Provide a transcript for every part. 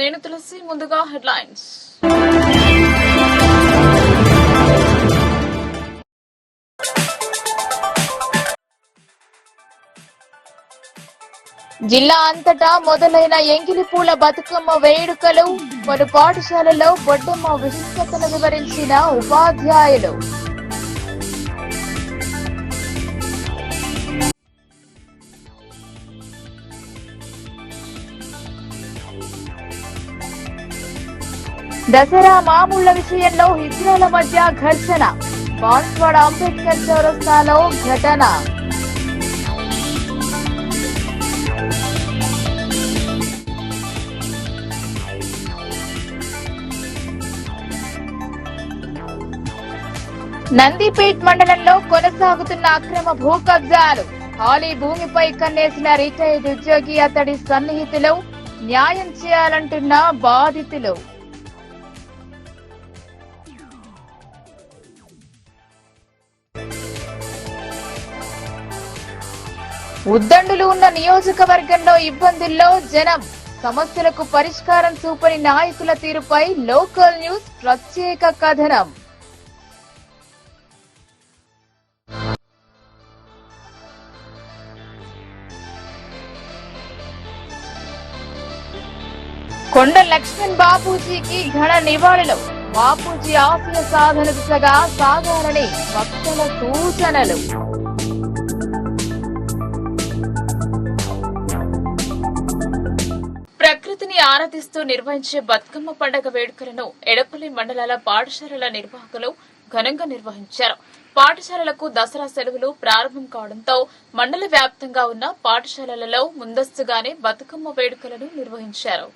నేను తులసి. ముందుగా హెడ్లైన్స్. జిల్లా అంతటా మొదలైన ఎంగిలిపూల బతుకమ్మ వేడుకలు. పలు పాఠశాలలో బొడ్డమ్మ విశిష్టతను వివరించిన ఉపాధ్యాయులు. దసరా మామూళ్ల విషయంలో హిజ్రాల మధ్య ఘర్షణ. బాన్స్వాడ అంబేద్కర్ చౌరస్తాలో ఘటన. నందిపేట్ మండలంలో కొనసాగుతున్న అక్రమ భూ కబ్జాలు. ఖాళీ భూమిపై కన్నేసిన రిటైర్డ్ ఉద్యోగి, అతడి సన్నిహితులు. న్యాయం చేయాలంటున్న బాధితులు. ఉద్దండులు ఉన్న నియోజకవర్గంలో ఇబ్బందుల్లో జనం. సమస్యలకు పరిష్కారం చూపని నాయకుల తీరుపై లోకల్ న్యూస్ ప్రత్యేక కథనం. కొండ లక్ష్మణ్ బాపూజీకి ఘన నివాళులు. బాపూజీ ఆశయ సాధన దిశగా సాగాలని భక్తుల సూచనలు. ప్రకృతిని ఆరాధిస్తూ నిర్వహించే బతుకమ్మ పండుగ వేడుకలను ఎడపల్లి మండలాల పాఠశాలల నిర్వాహకులు ఘనంగా నిర్వహించారు. పాఠశాలలకు దసరా సెలవులు ప్రారంభం కావడంతో మండల వ్యాప్తంగా ఉన్న పాఠశాలలలో ముందస్తుగానే బతుకమ్మ వేడుకలను నిర్వహించారు.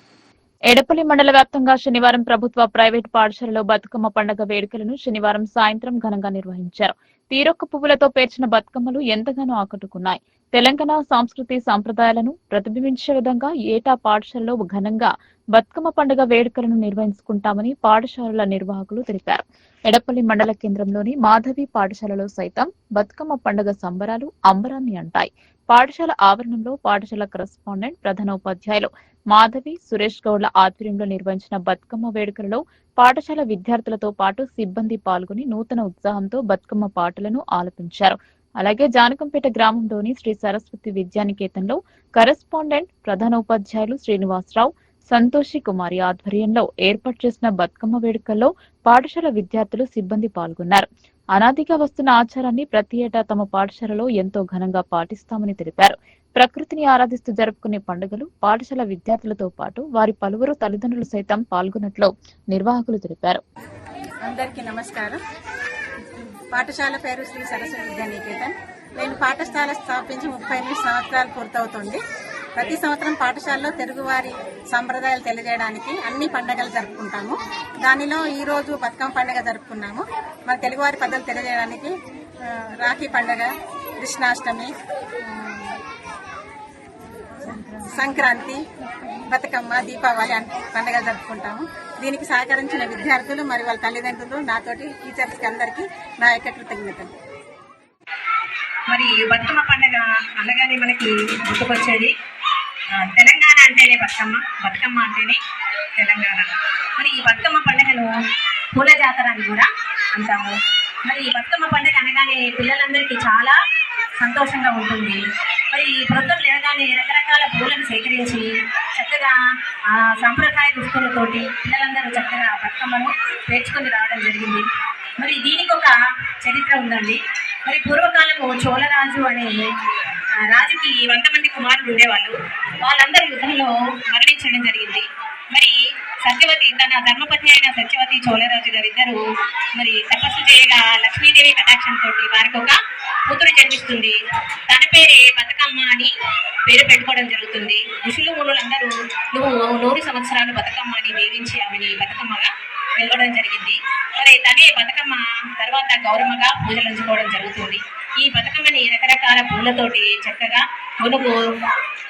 ఎడపల్లి మండల వ్యాప్తంగా శనివారం ప్రభుత్వ ప్రైవేటు పాఠశాలలో బతుకమ్మ పండుగ వేడుకలను శనివారం సాయంత్రం ఘనంగా నిర్వహించారు. తీరొక్క పువ్వులతో పేర్చిన బతుకమ్మలు ఎంతగానో ఆకట్టుకున్నాయి. తెలంగాణ సంస్కృతి సంప్రదాయాలను ప్రతిబింబించే విధంగా ఏటా పాఠశాలలో ఘనంగా బతుకమ్మ పండుగ వేడుకలను నిర్వహించుకుంటామని పాఠశాలల నిర్వాహకులు తెలిపారు. ఎడపల్లి మండల కేంద్రంలోని మాధవి పాఠశాలలో సైతం బతుకమ్మ పండుగ సంబరాలు అంబరాన్ని అంటాయి. పాఠశాల ఆవరణంలో పాఠశాల కరెస్పాండెంట్ ప్రధానోపాధ్యాయులు మాధవి, సురేష్ గౌడ్ల ఆధ్వర్యంలో నిర్వహించిన బతుకమ్మ వేడుకలలో పాఠశాల విద్యార్థులతో పాటు సిబ్బంది పాల్గొని నూతన ఉత్సాహంతో బతుకమ్మ పాటలను ఆలపించారు. అలాగే జానకంపేట గ్రామంలోని శ్రీ సరస్వతి విద్యానికేతన్లో కరెస్పాండెంట్ ప్రధానోపాధ్యాయులు శ్రీనివాసరావు, సంతోషి కుమారి ఆధ్వర్యంలో ఏర్పాటు చేసిన బతుకమ్మ వేడుకల్లో పాఠశాల విద్యార్థులు, సిబ్బంది పాల్గొన్నారు. అనాదిగా వస్తున్న ఆచారాన్ని ప్రతి ఏటా తమ పాఠశాలలో ఎంతో ఘనంగా పాటిస్తామని తెలిపారు. ప్రకృతిని ఆరాధిస్తూ జరుపుకునే పండుగలు పాఠశాల విద్యార్థులతో పాటు వారి పలువురు తల్లిదండ్రులు సైతం పాల్గొన్నట్లు నిర్వాహకులు తెలిపారు. అందరికీ నమస్కారం. పాఠశాల పేరు శ్రీ సరస్వతి విద్యానికేతన్. నేను పాఠశాల స్థాపించి 38 సంవత్సరాలు పూర్తవుతుంది. ప్రతి సంవత్సరం పాఠశాలలో తెలుగువారి సంప్రదాయాలు తెలియజేయడానికి అన్ని పండుగలు జరుపుకుంటాము. దానిలో ఈ రోజు బతుకమ్మ పండుగ జరుపుకున్నాము. మన తెలుగువారి పద్ధతులు తెలియజేయడానికి రాఖీ పండుగ, కృష్ణాష్టమి, సంక్రాంతి, బతుకమ్మ, దీపావళి పండుగలు జరుపుకుంటాము. దీనికి సహకరించిన విద్యార్థులు మరియు వాళ్ళ తల్లిదండ్రులు, నాతోటి టీచర్స్కి అందరికీ నా యొక్క కృతజ్ఞతలు. మరి బతుకమ్మ పండుగ అనగానే మనకి గుర్తుకొచ్చేది తెలంగాణ అంటేనే బతుకమ్మ, బతుకమ్మ అంటేనే తెలంగాణ. మరి ఈ బతుకమ్మ పండుగను పూల జాతర అని కూడా అంటాము. మరి ఈ బతుకమ్మ పండుగ అనగానే పిల్లలందరికీ చాలా సంతోషంగా ఉంటుంది. మరి ప్రొద్దున లేవగానే రకరకాల పూలను సేకరించి చక్కగా సాంప్రదాయ దుస్తులతోటి పిల్లలందరూ చక్కగా బతుకమ్మను పేర్చుకొని రావడం జరిగింది. మరి దీనికి ఒక చరిత్ర ఉందండి. మరి పూర్వకాలము చోళరాజు అనే రాజుకి 100 మంది కుమారులు ఉండేవాళ్ళు. వాళ్ళందరూ యుద్ధంలో మరణించడం జరిగింది. మరి సత్యవతి, తన ధర్మపతి అయిన సత్యవతి, చోళరాజు గారు ఇద్దరు మరి తపస్సు చేయగా లక్ష్మీదేవి కటాక్షంతో వారికి ఒక కూతురు జన్మిస్తుంది. తన పేరే బతుకమ్మ అని పేరు పెట్టుకోవడం జరుగుతుంది. ఋషులు మునులందరూ నువ్వు 100 సంవత్సరాలు బతుకమ్మ అని దీవించి ఆమెని బతుకమ్మగా వెళ్ళడం జరిగింది. మరి తనే బతుకమ్మ తర్వాత గౌరమ్మగా పూజలు ఉంచుకోవడం జరుగుతుంది. ఈ బతుకమ్మని రకరకాల పూలతోటి చక్కగా మునుగు,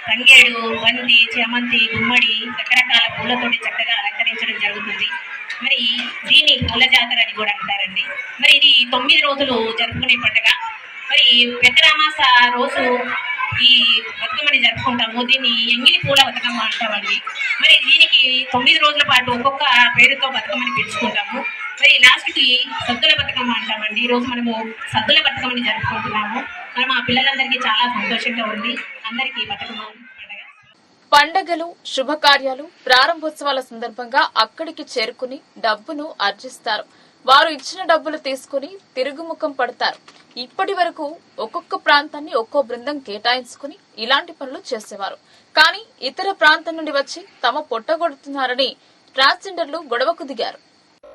తంగేడు, బంతి, చామంతి, గుమ్మడి రకరకాల పూలతోటి చక్కగా అలంకరించడం జరుగుతుంది. మరి దీన్ని పూల జాతర అని కూడా అంటారండి. మరి ఇది 9 రోజులు జరుపుకునే పండుగ. మరి పెద్దరామాస రోజు ఈ బతుకమ్మని జరుపుకుంటాము. దీన్ని ఎంగిలి పూల బతుకమ్మ అంటామండి. మరి దీనికి 9 రోజుల పాటు ఒక్కొక్క పేరుతో బతుకమ్మని పెంచుకుంటాము. మరి లాస్ట్ కి సద్దుల బతుకమ్మ అంటామండి. ఈ రోజు మనము సద్దుల బతుకమ్మని జరుపుకుంటున్నాము. మరి మా పిల్లలందరికీ చాలా సంతోషంగా ఉంది. అందరికీ బతుకమ్మ పండగలు, శుభకార్యాలు, ప్రారంభోత్సవాల సందర్భంగా అక్కడికి చేరుకుని డబ్బును ఆర్జిస్తారు. వారు ఇచ్చిన డబ్బులు తీసుకుని తిరుగుముఖం పడతారు. ఇప్పటి వరకు ఒక్కొక్క ప్రాంతాన్ని ఒక్కో బృందం కేటాయించుకుని ఇలాంటి పనులు చేసేవారు. కానీ ఇతర ప్రాంతం నుండి వచ్చి తమ పొట్టగొడుతున్నారని ట్రాన్స్జెండర్లు గొడవకు దిగారు.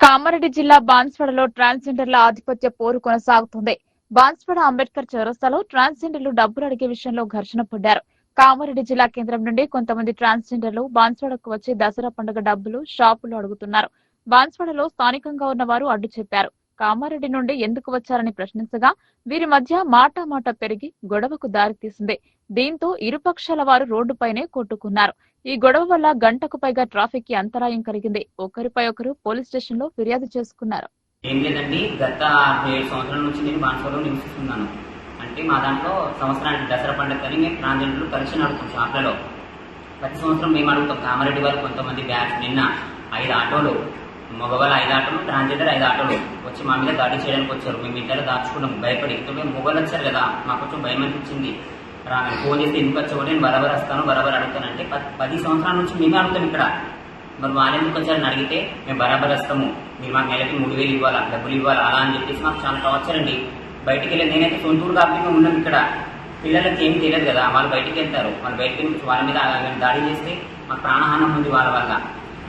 కామారెడ్డి జిల్లా బాన్స్వాడలో ట్రాన్స్జెండర్ల ఆధిపత్య పోరు కొనసాగుతుంది. బాన్స్వాడ అంబేద్కర్ చౌరస్తాలో ట్రాన్స్జెండర్లు డబ్బులు అడిగే విషయంలో ఘర్షణ పడ్డారు. కామారెడ్డి జిల్లా కేంద్రం నుండి కొంతమంది ట్రాన్స్జెండర్లు బాన్స్వాడకు వచ్చి దసరా పండుగ డబ్బులు షాపులు అడుగుతున్నారు. బాన్స్వాడలో స్థానికంగా ఉన్నవారు అడ్డు చెప్పారు. కామారెడ్డి నుండి ఎందుకు వచ్చారని ప్రశ్నించగా వీరి మధ్య మాటామాట పెరిగి గొడవకు దారితీసింది. దీంతో ఇరుపక్షాల వారు రోడ్డుపైనే కొట్టుకున్నారు. ఈ గొడవ వల్ల గంటకు పైగా ట్రాఫిక్ కి అంతరాయం కలిగింది. ఒకరిపై ఒకరు పోలీస్ స్టేషన్ లో ఫిర్యాదు చేసుకున్నారు. ఏం లేదండి, గత 7 సంవత్సరాల నుంచి నేను బాన్స్వాడలో నివసిస్తున్నాను. అంటే మా దాంట్లో సంవత్సరానికి దసరా పండుగ అని మేము ట్రాన్స్జెండర్లు కలెక్షన్ అడుగుతాం షాప్లలో. ప్రతి సంవత్సరం మేము అడుగుతాం. కామారెడ్డి వాళ్ళు కొంతమంది బ్యాచ్ నిన్న 5 ఆటోలు, మగవాళ్ళు 5 ఆటోలు, ట్రాన్స్జెండర్ 5 ఆటోలు వచ్చి మా మీద దాడి చేయడానికి వచ్చారు. మేము ఇంట్లో దాచుకున్నాం భయపడి. మేము మొగలు వచ్చారు కదా, మాకు కొంచెం భయం అనిపించింది. రాగానే ఫోన్ చేస్తే ఎందుకు వచ్చావు, నేను బరాబర్ వస్తాను బరాబర్ అడుగుతానంటే 10 సంవత్సరాల నుంచి మేమే అడుగుతాం ఇక్కడ. మరి వాళ్ళు ఎందుకు వచ్చారని అడిగితే మేము బరాబర్ వస్తాము, మీరు మాకు నెలకి 3000 ఇవ్వాలా, డబ్బులు ఇవ్వాలా అలా అని చెప్పేసి మాకు చాలా టార్చర్ అండి. బయటికి వెళ్ళి నేనైతే సొంతూరు కాబట్టి మేము ఉన్నాం ఇక్కడ. పిల్లలకి ఏం తెలియదు కదా, వాళ్ళు బయటికి వెళ్తారు. వాళ్ళు బయటికి వాళ్ళ మీద దాడి చేస్తే మాకు ప్రాణహానం ఉంది వాళ్ళ వల్ల.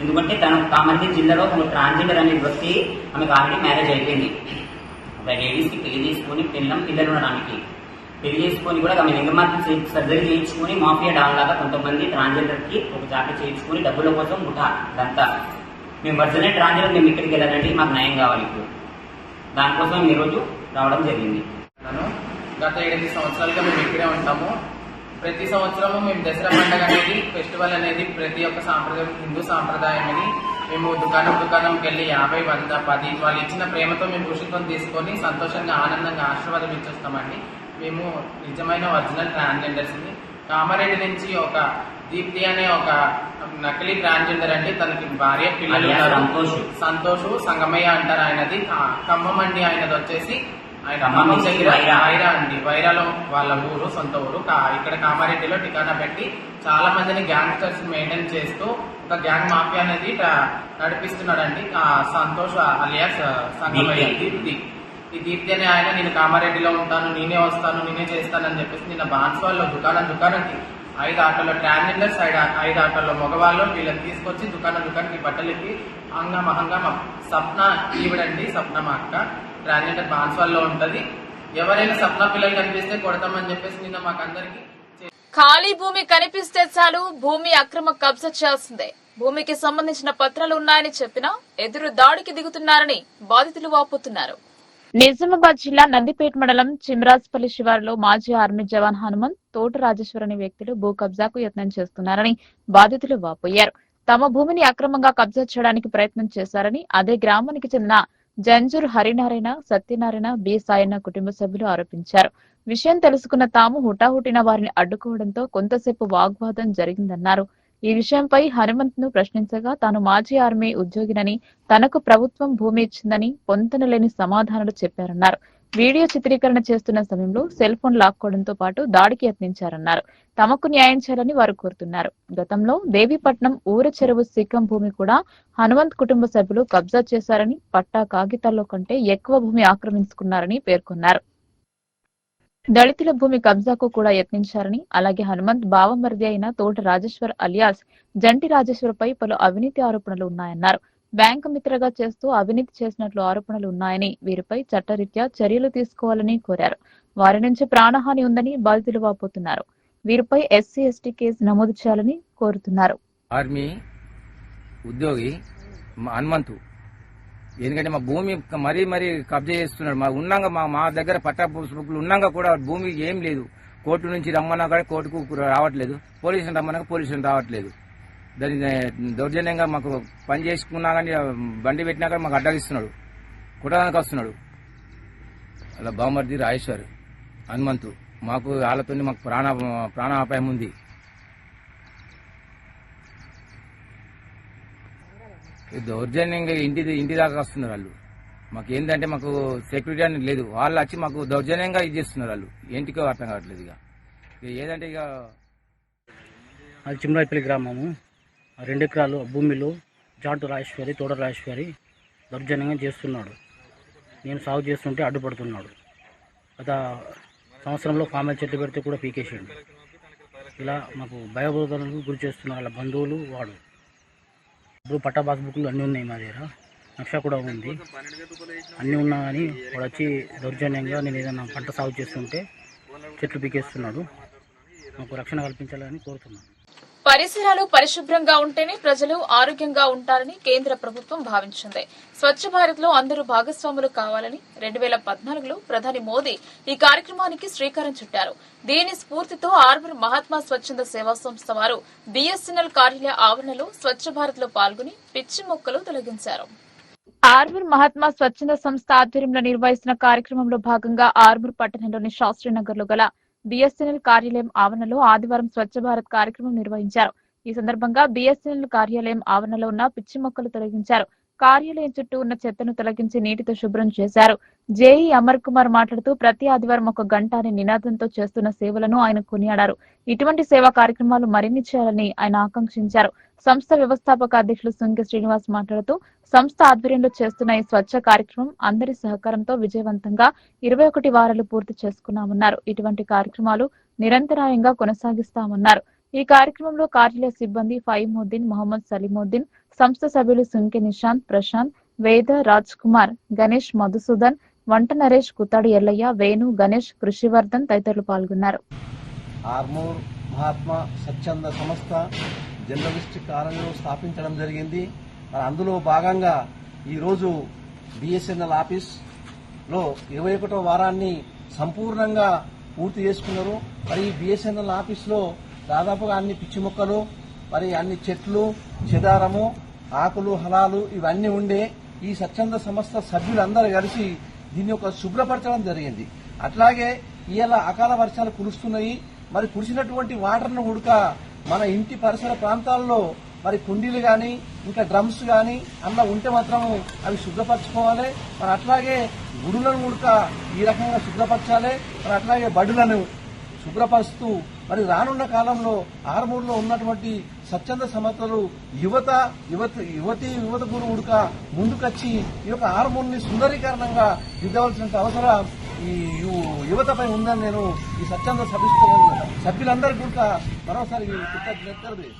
ఎందుకంటే తను కామారెడ్డి జిల్లాలో తను ట్రాన్స్జెండర్ అనే వ్యక్తి, ఆమెకు ఆల్రెడీ మ్యారేజ్ అయిపోయింది. లేడీస్కి పెళ్లి చేసుకుని పిల్లలు ఉండడానికి పెళ్లి చేసుకుని కూడా ఆమె లింగమార్పు సర్జరీ చేయించుకుని మాఫియా డాల్ లాగా కొంతమంది ట్రాన్స్జెండర్ కి ఒక జాకెట్ చేయించుకుని డబ్బుల కోసం ముఠా ఇదంతా. మేము ఒరిజినల్ ట్రాన్స్జెండర్ మేము ఇక్కడికి వెళ్ళాలంటే మాకు న్యాయం కావాలి. ఇప్పుడు దానికోసం ఈరోజు రావడం జరిగింది. గత 8 సంవత్సరాలుగా మేము ఇక్కడే ఉంటాము. ప్రతి సంవత్సరము మేము దసరా పండుగ అనేది ఫెస్టివల్ అనేది ప్రతి ఒక్క సాంప్రదాయం హిందూ సాంప్రదాయం అని మేము దుకాణంకి వెళ్ళి 50, 100, 10 వాళ్ళు ఇచ్చిన ప్రేమతో మేము పుష్పం తీసుకొని సంతోషంగా ఆనందంగా ఆశీర్వాదం ఇచ్చేస్తామండి. మేము నిజమైన ఒరిజినల్ ట్రాన్స్జెండర్స్ ని. కామారెడ్డి నుంచి ఒక దీప్తి అనే ఒక నకిలీ ట్రాన్స్జెండర్ అండి. తనకి భార్య పిల్లలు సంతోష్ సంగమయ్య అంటారు. ఆయనది ఖమ్మం అండి. ఆయనది వచ్చేసి ఆయన ఖమ్మం దగ్గర వైరా అండి. వైరాలో వాళ్ళ ఊరు, సొంత ఊరు. ఇక్కడ కామారెడ్డిలో టికానా పెట్టి చాలా మందిని గ్యాంగ్స్టర్స్ మెయింటైన్ చేస్తూ ఒక గ్యాంగ్ మాఫియా అనేది నడిపిస్తున్నాడండి. సంతోష్ అలియాస్ సంగమయ్య దీప్తి. ఈ దీప్తి అనే ఆయన నేను కామారెడ్డిలో ఉంటాను, నేనే వస్తాను, నేనే చేస్తానని చెప్పేసి నిన్న బాన్స్వాడలో దుకాణంకి 5 ఆటోలో ట్రాన్స్జెండర్స్, 5 ఆటోలో మగవాళ్ళు వీళ్ళని తీసుకొచ్చి దుకాణానికి బట్టలు ఇప్పి హంగామా సప్న ఈవిడండి. సప్న మా అక్క ట్రాన్స్జెండర్ బాన్స్వాడలో ఉంటది. ఎవరైనా సప్న పిల్లలు కనిపిస్తే కొడతామని చెప్పేసి నిన్న మాకందరికి. ఖాళీ భూమి కనిపిస్తే చాలు భూమి అక్రమ కబ్జా చేయాల్సిందే. భూమికి సంబంధించిన పత్రాలు ఉన్నాయని చెప్పినా ఎదురు దాడికి దిగుతున్నారని బాధితులు వాపోతున్నారు. నిజామాబాద్ జిల్లా నందిపేట మండలం చిమ్రాజ్పల్లి శివారులో మాజీ ఆర్మీ జవాన్ హనుమంత్, తోట రాజేశ్వర్ అనే వ్యక్తులు భూ కబ్జాకు యత్నం చేస్తున్నారని బాధితులు వాపోయారు. తమ భూమిని అక్రమంగా కబ్జా చేయడానికి ప్రయత్నం చేశారని అదే గ్రామానికి చెందిన జంజూర్ హరినారాయణ, సత్యనారాయణ, బి సాయన్న కుటుంబ సభ్యులు ఆరోపించారు. విషయం తెలుసుకున్న తాము హుటాహుటిన వారిని అడ్డుకోవడంతో కొంతసేపు వాగ్వాదం జరిగిందన్నారు. ఈ విషయంపై హనుమంత్ ను ప్రశ్నించగా తాను మాజీ ఆర్మీ ఉద్యోగినని, తనకు ప్రభుత్వం భూమి ఇచ్చిందని పొంతనలేని సమాధానాలు చెప్పారన్నారు. వీడియో చిత్రీకరణ చేస్తున్న సమయంలో సెల్ ఫోన్ లాక్కోవడంతో పాటు దాడికి యత్నించారన్నారు. తమకు న్యాయం చేయాలని వారు కోరుతున్నారు. గతంలో దేవీపట్నం ఊర చెరువు సిక్కం భూమి కూడా హనుమంత్ కుటుంబ సభ్యులు కబ్జా చేశారని, పట్టా కాగితాల్లో కంటే ఎక్కువ భూమి ఆక్రమించుకున్నారని పేర్కొన్నారు. దళితుల భూమి కబ్జాకు కూడా యత్నించారని, అలాగే హనుమంత్ బావమరిది అయిన తోట రాజేశ్వర్ అలియాస్ జంటి రాజేశ్వర్ పై పలు అవినీతి ఆరోపణలు ఉన్నాయన్నారు. బ్యాంకు మిత్రగా చేస్తూ అవినీతి చేసినట్లు ఆరోపణలు ఉన్నాయని, వీరిపై చట్టరీత్యా చర్యలు తీసుకోవాలని కోరారు. వారి నుంచి ప్రాణహాని ఉందని బాధితులు వాపోతున్నారు. వీరిపై ఎస్సీ ఎస్టీ కేసు నమోదు చేయాలని కోరుతున్నారు. ఆర్మీ ఉద్యోగి హనుమంతు, ఎందుకంటే మా భూమి మరీ కబ్జా చేస్తున్నాడు. మా దగ్గర పట్టా పుస్తకాలు ఉన్నాక కూడా భూమి ఏం లేదు. కోర్టు నుంచి రమ్మన్నా కూడా కోర్టుకు రావట్లేదు, పోలీసులు రమ్మన్నా పోలీసులు రావట్లేదు. దాన్ని దౌర్జన్యంగా మాకు పని చేసుకున్నా కానీ బండి పెట్టినా కానీ మాకు అడ్డగిస్తున్నాడు, కుటానికి వస్తున్నాడు. అలా బామర్ది రాజేశ్వర్ హనుమంతు. మాకు వాళ్ళతో మాకు ప్రాణాపాయం ఉంది. దౌర్జన్యంగా ఇంటి దాకా వస్తున్నారు వాళ్ళు. మాకు ఏంటంటే మాకు సెక్యూరిటీ అనేది లేదు. వాళ్ళు వచ్చి మాకు దౌర్జన్యంగా ఇది చేస్తున్నారు. వాళ్ళు ఏంటికో అర్థం కావట్లేదు. ఇక ఏదంటే ఇక అది చిమ్రాయిపల్లి గ్రామము. 2 ఎకరాలు భూమిలో జాటు రాజేశ్వరి, తోడ రాజేశ్వరి దౌర్జన్యంగా చేస్తున్నాడు. నేను సాగు చేస్తుంటే అడ్డుపడుతున్నాడు. గత సంవత్సరంలో పామాయిల్ చెట్లు పెడితే కూడా పీకేసాడు. ఇలా మాకు భయబోధనకు గురి చేస్తున్న వాళ్ళ బంధువులు వాడు. ఇప్పుడు పట్టా పాస్బుక్లు అన్నీ ఉన్నాయి మా దగ్గర, నక్ష కూడా ఉంది. అన్నీ ఉన్నా కానీ వాడు వచ్చి దౌర్జన్యంగా నేను ఏదైనా పంట సాగు చేస్తుంటే చెట్లు పీకేస్తున్నాడు. మాకు రక్షణ కల్పించాలని కోరుతున్నాను. పరిసరాలు పరిశుభ్రంగా ఉంటేనే ప్రజలు ఆరోగ్యంగా ఉంటారని కేంద్ర ప్రభుత్వం భావించింది. స్వచ్ఛ భారత్ లో అందరూ భాగస్వాములు కావాలని 2014లో ప్రధాని మోదీ ఈ కార్యక్రమానికి శ్రీకారం చుట్టారు. దీని స్ఫూర్తితో ఆర్మూర్ మహాత్మా స్వచ్ఛంద సేవా సంస్థ వారు BSNL కార్యాలయ ఆవరణలో స్వచ్ఛ భారత్ లో పాల్గొని పిచ్చి మొక్కలు తొలగించారు. ఆర్మూర్ మహాత్మా స్వచ్ఛంద సంస్థ ఆధ్వర్యంలో నిర్వహిస్తున్న కార్యక్రమంలో భాగంగా ఆర్మూర్ పట్టణంలోని శాస్త్రీనగర్ లో గల BSNL కార్యాలయం ఆవరణలో ఆదివారం స్వచ్ఛ భారత్ కార్యక్రమం నిర్వహించారు. ఈ సందర్భంగా BSNL కార్యాలయం ఆవరణలో ఉన్న పిచ్చి మొక్కలు తొలగించారు. కార్యాలయం చుట్టూ ఉన్న చెత్తను తొలగించి నీటితో శుభ్రం చేశారు. జేఈ అమర్ కుమార్ మాట్లాడుతూ ప్రతి ఆదివారం 1 గంట అనే నినాదంతో చేస్తున్న సేవలను ఆయన కొనియాడారు. ఇటువంటి సేవా కార్యక్రమాలు మరిన్ని చేయాలని ఆయన ఆకాంక్షించారు. సంస్థ వ్యవస్థాపక అధ్యక్షులు సుంకె శ్రీనివాస్ మాట్లాడుతూ సంస్థ ఆధ్వర్యంలో చేస్తున్న ఈ స్వచ్ఛ కార్యక్రమం అందరి సహకారంతో విజయవంతంగా 21 వారాలు పూర్తి చేసుకున్నామన్నారు. ఇటువంటి కార్యక్రమాలు నిరంతరాయంగా కొనసాగిస్తామన్నారు. ఈ కార్యక్రమంలో కార్యాలయ సిబ్బంది ఫైముద్దీన్, మొహమ్మద్ సలీముద్దీన్, సంస్థ సభ్యులు సుంకె నిశాంత్, ప్రశాంత్, వేద, రాజ్ కుమార్, గణేష్, మధుసూదన్, వంట నరేష్, కుతాడి ఎల్లయ్య, వేణు, గణేష్, కృషివర్ధన్ తదితరులు పాల్గొన్నారు. ఆర్మూర్ మహాత్మా స్వచ్ఛంద సంస్థ జర్నలిస్ట్ కార్యాలయం స్థాపించడం జరిగింది. అందులో భాగంగా ఈరోజు BSNL ఆఫీస్లో 21వ వారాన్ని సంపూర్ణంగా పూర్తి చేసుకున్నారు. మరి ఈ BSNL ఆఫీస్లో దాదాపుగా అన్ని పిచ్చి మొక్కలు, మరి అన్ని చెట్లు, చెదారము, ఆకులు, హలాలు ఇవన్నీ ఉండే ఈ స్వచ్ఛంద సంస్థ సభ్యులందరూ కలిసి దీన్ని ఒక శుభ్రపరచడం జరిగింది. అట్లాగే ఇవాళ అకాల వర్షాలు కురుస్తున్నాయి. మరి కురిసినటువంటి వాటర్ను ఉడక మన ఇంటి పరిసర ప్రాంతాల్లో మరి కుండీలు కానీ ఇంకా డ్రమ్స్ కానీ అలా ఉంటే మాత్రం అవి శుభ్రపరచుకోవాలి. మరి అట్లాగే గుడులను ఉడక ఈ రకంగా శుభ్రపరచాలి. మరి అట్లాగే బడులను శుభ్రపరుస్తూ మరి రానున్న కాలంలో ఆర్మూర్లో ఉన్నటువంటి స్వచ్ఛంద సంస్థలు యువత గురు ఉడక ముందుకొచ్చి ఈ యొక్క ఆర్మూర్ని సుందరీకరణంగా దిద్దవలసిన అవసరం ఈ యువతపై ఉందని నేను ఈ స్వచ్ఛంద సభ్యులందరికీ కూడా మరోసారి కృతజ్ఞతలు.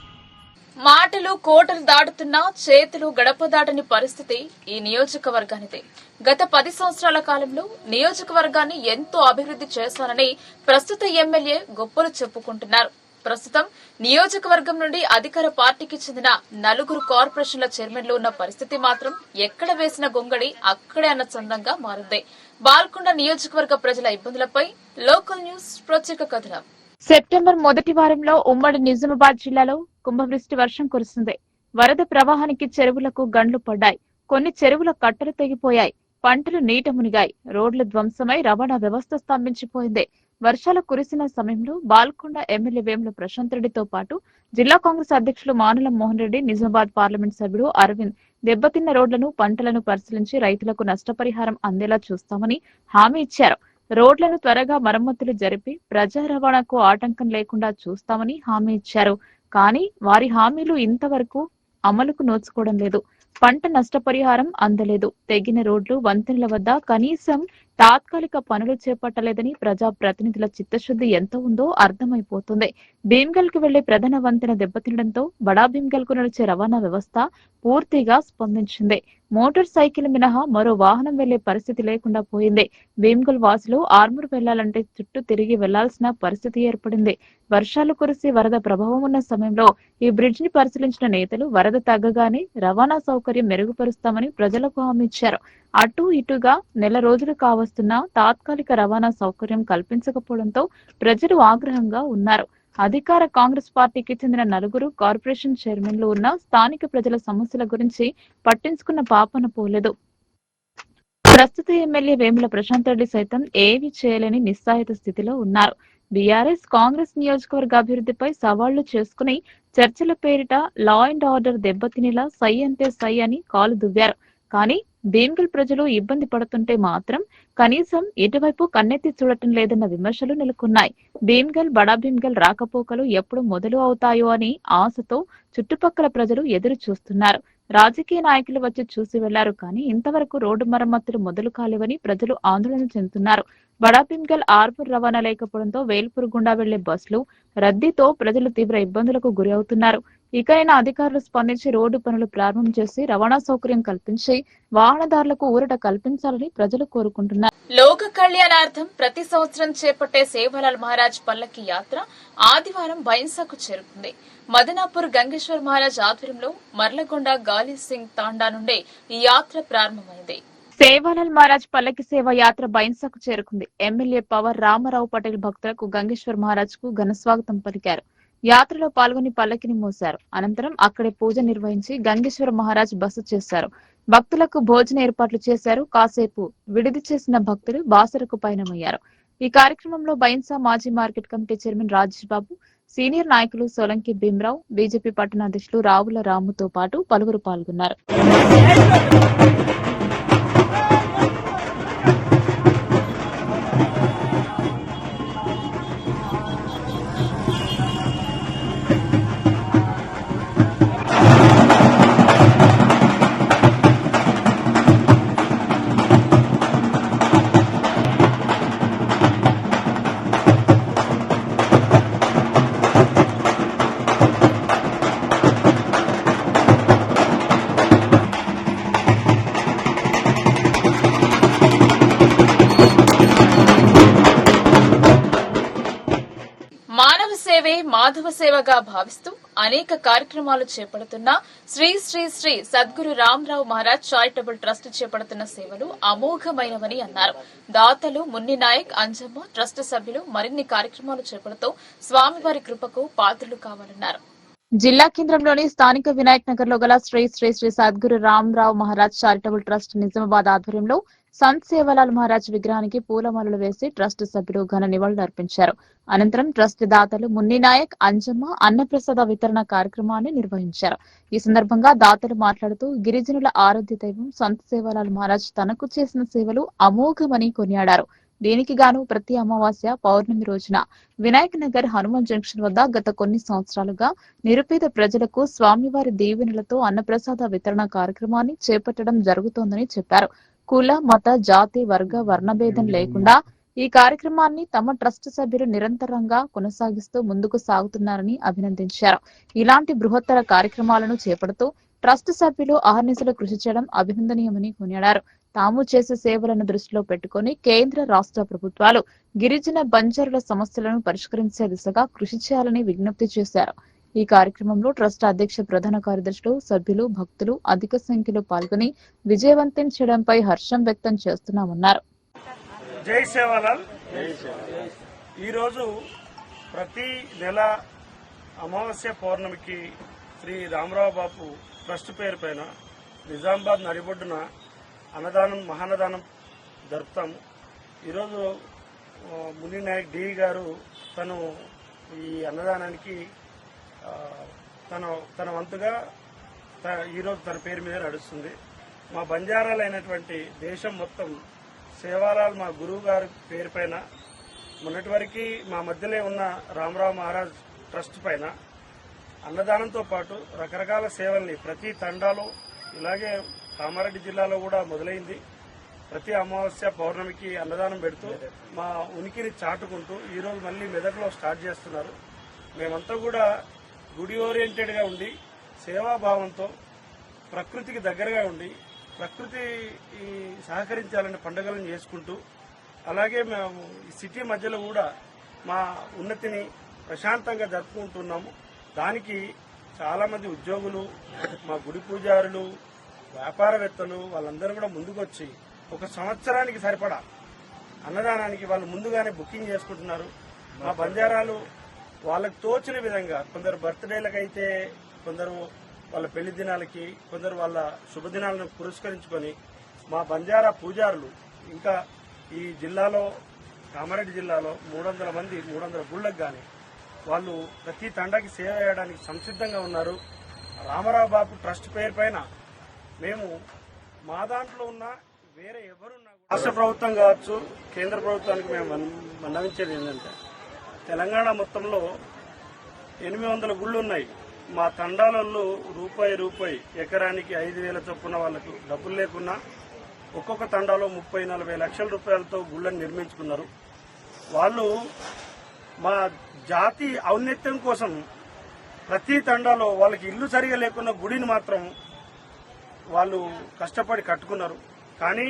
మాటలు కోటలు దాటుతున్నా చేతులు గడప దాటని పరిస్థితి ఈ నియోజకవర్గానిదే. గత 10 సంవత్సరాల కాలంలో నియోజకవర్గాన్ని ఎంతో అభివృద్ది చేశానని ప్రస్తుత ఎమ్మెల్యే గొప్పలు చెప్పుకుంటున్నారు. ప్రస్తుతం నియోజకవర్గం నుండి అధికార పార్టీకి చెందిన 4 కార్పొరేషన్ల చైర్మన్లు ఉన్న పరిస్థితి మాత్రం ఎక్కడ వేసిన గొంగడి అక్కడే అన్న చందంగా మారింది. బాల్కొండ నియోజకవర్గ ప్రజల ఇబ్బందులపై లోకల్ న్యూస్ ప్రత్యేక కథనం. సెప్టెంబర్ మొదటి వారంలో ఉమ్మడి నిజామాబాద్ జిల్లాలో కుంభవృష్టి వర్షం కురిసింది. వరద ప్రవాహానికి చెరువులకు గండ్లు పడ్డాయి. కొన్ని చెరువుల కట్టలు తెగిపోయాయి. పంటలు నీట మునిగాయి. రోడ్లు ధ్వంసమై రవాణా వ్యవస్థ స్తంభించిపోయింది. వర్షాలు కురిసిన సమయంలో బాల్కొండ ఎమ్మెల్యే వేముల ప్రశాంత్ రెడ్డితో పాటు జిల్లా కాంగ్రెస్ అధ్యక్షులు మానులం మోహన్ రెడ్డి, నిజామాబాద్ పార్లమెంట్ సభ్యుడు అరవింద్ దెబ్బతిన్న రోడ్లను, పంటలను పరిశీలించి రైతులకు నష్టపరిహారం అందేలా చూస్తామని హామీ ఇచ్చారు. రోడ్లను త్వరగా మరమ్మతులు జరిపి ప్రజా రవాణాకు ఆటంకం లేకుండా చూస్తామని హామీ ఇచ్చారు. కానీ వారి హామీలు ఇంతవరకు అమలుకు నోచుకోవడం లేదు. పంట నష్టపరిహారం అందలేదు. తెగిన రోడ్లు, వంతెనల వద్ద కనీసం తాత్కాలిక పనులు చేపట్టలేదని ప్రజా ప్రతినిధుల చిత్తశుద్ది ఎంత ఉందో అర్థమైపోతుంది. భీమ్గల్ కు వెళ్లే ప్రధాన వంతెన దెబ్బతినడంతో బడా భీమ్గల్ కు నడిచే రవాణా వ్యవస్థ పూర్తిగా స్పందించింది. మోటార్ సైకిల్ మినహా మరో వాహనం వెళ్లే పరిస్థితి లేకుండా పోయింది. భీమ్గల్ వాసులు ఆర్మూర్ వెళ్లాలంటే చుట్టూ తిరిగి వెళ్లాల్సిన పరిస్థితి ఏర్పడింది. వర్షాలు కురిసి వరద ప్రభావం ఉన్న సమయంలో ఈ బ్రిడ్జ్ ని పరిశీలించిన నేతలు వరద తగ్గగానే రవాణా సౌకర్యం మెరుగుపరుస్తామని ప్రజలకు హామీ ఇచ్చారు. అటు ఇటుగా నెల రోజులు కావస్తున్నా తాత్కాలిక రవాణా సౌకర్యం కల్పించకపోవడంతో ప్రజలు ఆగ్రహంగా ఉన్నారు. అధికార కాంగ్రెస్ పార్టీకి చెందిన 4 కార్పొరేషన్ చైర్మన్లు ఉన్న స్థానిక ప్రజల సమస్యల గురించి పట్టించుకున్న పాపన పోలేదు. ప్రస్తుత ఎమ్మెల్యే వేముల ప్రశాంత్ రెడ్డి సైతం ఏమీ చేయలేని నిస్సహాయత స్థితిలో ఉన్నారు. బీఆర్ఎస్ కాంగ్రెస్ నియోజకవర్గ అభివృద్ధిపై సవాళ్లు చేసుకుని చర్చల పేరిట లా అండ్ ఆర్డర్ దెబ్బతినేలా సై అంటే సై అని కాలు దువ్వారు. కానీ భీమ్గల్ ప్రజలు ఇబ్బంది పడుతుంటే మాత్రం కనీసం ఇటువైపు కన్నెత్తి చూడటం లేదన్న విమర్శలు నెలకొన్నాయి. భీమ్గల్ బడా భీమ్గల్ రాకపోకలు ఎప్పుడు మొదలు అవుతాయో అని ఆశతో చుట్టుపక్కల ప్రజలు ఎదురు చూస్తున్నారు. రాజకీయ నాయకులు వచ్చి చూసి వెళ్లారు, కానీ ఇంతవరకు రోడ్డు మరమ్మతులు మొదలు కాలేవని ప్రజలు ఆందోళన చెందుతున్నారు. బడా భీమ్గల్ ఆర్మూర్ రవాణా లేకపోవడంతో వేల్పూర్ గుండా వెళ్లే బస్సులు రద్దీతో ప్రజలు తీవ్ర ఇబ్బందులకు గురి అవుతున్నారు. ఇకైనా అధికారులు స్పందించి రోడ్డు పనులు ప్రారంభం చేసి రవాణా సౌకర్యం కల్పించి వాహనదారులకు ఊరట కల్పించాలని ప్రజలు కోరుకుంటున్నారు. లోక కళ్యాణార్థం ప్రతి సంవత్సరం చేపట్టే సేవాలాల్ మహారాజ్ పల్లకి యాత్ర ఆదివారం బైన్సాకు చేరుకుంది. మదనాపూర్ గంగేశ్వర్ మహారాజ్ ఆధ్వర్యంలో మర్లగొండ గాలి సింగ్ తాండా నుండి ఈ యాత్ర ప్రారంభమైంది. సేవాలాల్ మహారాజ్ పల్లకి సేవ యాత్ర బైన్సాకు చేరుకుంది. ఎమ్మెల్యే పవర్ రామారావు పటేల్ భక్తులకు గంగేశ్వర్ మహారాజ్ కు ఘన స్వాగతం పలికారు. యాత్రలో పాల్గొని పల్లకిని మోశారు. అనంతరం అక్కడే పూజ నిర్వహించి గంగేశ్వర మహారాజ్ బస చేశారు. భక్తులకు భోజన ఏర్పాట్లు చేశారు. కాసేపు విడిది చేసిన భక్తులు బాసరకు పయనమయ్యారు. ఈ కార్యక్రమంలో బైన్సా మాజీ మార్కెట్ కమిటీ చైర్మన్ రాజేష్ బాబు, సీనియర్ నాయకులు సోలంకి భీమరావు, బీజేపీ పట్టణ అధ్యక్షులు రావుల రాముతో పాటు పలువురు పాల్గొన్నారు. మానవ సేవే మాధవ సేవగా భావిస్తూ అనేక కార్యక్రమాలు చేపడుతున్న శ్రీ శ్రీ శ్రీ సద్గురు రామరావు మహారాజ్ చారిటబుల్ ట్రస్ట్ చేపడుతున్న సేవలు అమోఘమైనవని అన్నారు. దాతలు మున్ని నాయక్, అంజమ్మ ట్రస్ట్ సభ్యులు మరిన్ని కార్యక్రమాలు చేపడుతూ స్వామివారి కృపకు పాత్రులు కావాలన్నారు. జిల్లా కేంద్రంలోని స్థానిక వినాయక్ నగర్ లో గల శ్రీ శ్రీ శ్రీ సద్గురు రామరావు మహారాజ్ చారిటబుల్ ట్రస్ట్ నిజామాబాద్ ఆధ్వర్యంలో సంత్ సేవాలాల్ మహారాజ్ విగ్రహానికి పూలమాలలు వేసి ట్రస్ట్ సభ్యులు ఘన నివాళులు అర్పించారు. అనంతరం ట్రస్ట్ దాతలు మున్ని నాయక్, అంజమ్మ అన్నప్రసాద వితరణ కార్యక్రమాన్ని నిర్వహించారు. ఈ సందర్భంగా దాతలు మాట్లాడుతూ గిరిజనుల ఆరాధ్య దైవం సంత్ సేవాలాల్ మహారాజ్ తనకు చేసిన సేవలు అమోఘమని కొనియాడారు. దీనికి గాను ప్రతి అమావాస్య, పౌర్ణమి రోజున వినాయక్ నగర్ హనుమాన్ జంక్షన్ వద్ద గత కొన్ని సంవత్సరాలుగా నిరుపేద ప్రజలకు స్వామివారి దీవెనలతో అన్నప్రసాద వితరణ కార్యక్రమాన్ని చేపట్టడం జరుగుతోందని చెప్పారు. కుల, మత, జాతి, వర్గ, వర్ణభేదం లేకుండా ఈ కార్యక్రమాన్ని తమ ట్రస్ట్ సభ్యులు నిరంతరంగా కొనసాగిస్తూ ముందుకు సాగుతున్నారని అభినందించారు. ఇలాంటి బృహత్తర కార్యక్రమాలను చేపడుతూ ట్రస్ట్ సభ్యులు అహర్నిశలు కృషి చేయడం అభినందనీయమని కొనియాడారు. తాము చేసే సేవలను దృష్టిలో పెట్టుకుని కేంద్ర, రాష్ట్ర ప్రభుత్వాలు గిరిజన బంజారుల సమస్యలను పరిష్కరించే దిశగా కృషి చేయాలని విజ్ఞప్తి చేశారు. ఈ కార్యక్రమంలో ట్రస్ట్ అధ్యక్ష, ప్రధాన కార్యదర్శులు, సభ్యులు, భక్తులు అధిక సంఖ్యలో పాల్గొని విజయవంతం చేయడంపై హర్షం వ్యక్తం చేస్తున్నామన్నారు. జై సేవాలాల్. ఈరోజు ప్రతి నెల అమావాస్య, పౌర్ణమికి శ్రీ రామరావు బాపు ట్రస్ట్ పేరు పైన నిజామాబాద్ నడిబొడ్డున అన్నదానం, మహాన్నదానం జరుపుతాము. ఈరోజు ముని నాయక్ డి గారు తను ఈ అన్నదానానికి తన వంతుగా ఈరోజు తన పేరు మీద నడుస్తుంది. మా బంజారాలైనటువంటి దేశం మొత్తం సేవాలాల్ మా గురువు గారి పేరు పైన మొన్నటి వరకు మా మధ్యలో ఉన్న రామరావు మహారాజ్ ట్రస్ట్ పైన అన్నదానంతో పాటు రకరకాల సేవల్ని ప్రతి తండాలో, ఇలాగే కామారెడ్డి జిల్లాలో కూడా మొదలైంది. ప్రతి అమావాస్య, పౌర్ణమికి అన్నదానం పెడుతూ మా ఉనికిని చాటుకుంటూ ఈరోజు మళ్ళీ మెదక్లో స్టార్ట్ చేస్తున్నారు. మేమంతా కూడా గుడి ఓరియంటెడ్గా ఉండి, సేవాభావంతో, ప్రకృతికి దగ్గరగా ఉండి, ప్రకృతి సహకరించాలని పండుగలను చేసుకుంటూ, అలాగే మేము ఈ సిటీ మధ్యలో కూడా మా ఉన్నతిని ప్రశాంతంగా జరుపుకుంటున్నాము. దానికి చాలామంది ఉద్యోగులు, మా గుడి పూజారులు, వ్యాపారవేత్తలు వాళ్ళందరూ కూడా ముందుకొచ్చి ఒక సంవత్సరానికి సరిపడా అన్నదానానికి వాళ్ళు ముందుగానే బుకింగ్ చేసుకుంటున్నారు. మా బంజారాలు వాళ్ళకు తోచిన విధంగా, కొందరు బర్త్డేలకైతే, కొందరు వాళ్ళ పెళ్లి దినాలకి, కొందరు వాళ్ళ శుభదినాలను పురస్కరించుకొని మా బంజారా పూజారులు ఇంకా ఈ జిల్లాలో కామారెడ్డి జిల్లాలో 300 మంది 300 గుళ్ళకు కానీ వాళ్ళు ప్రతి తండాకి సేవ చేయడానికి సంసిద్ధంగా ఉన్నారు. రామారావు బాబు ట్రస్ట్ పేరు పైన మేము మా దాంట్లో ఉన్న వేరే ఎవరున్నా రాష్ట్ర ప్రభుత్వం కావచ్చు, కేంద్ర ప్రభుత్వానికి మేము మన్నవించేది ఏంటంటే తెలంగాణ మొత్తంలో 800 గుళ్ళు ఉన్నాయి. మా తండాలలో రూపాయి ఎకరానికి 5,000 చొప్పున వాళ్ళకు డబ్బులు లేకున్నా ఒక్కొక్క తండాలో 30-40 లక్షల రూపాయలతో గుళ్ళని నిర్మించుకున్నారు. వాళ్ళు మా జాతి ఔన్నత్యం కోసం ప్రతి తండాలో వాళ్ళకి ఇల్లు సరిగా లేకున్న గుడిని మాత్రం వాళ్ళు కష్టపడి కట్టుకున్నారు. కానీ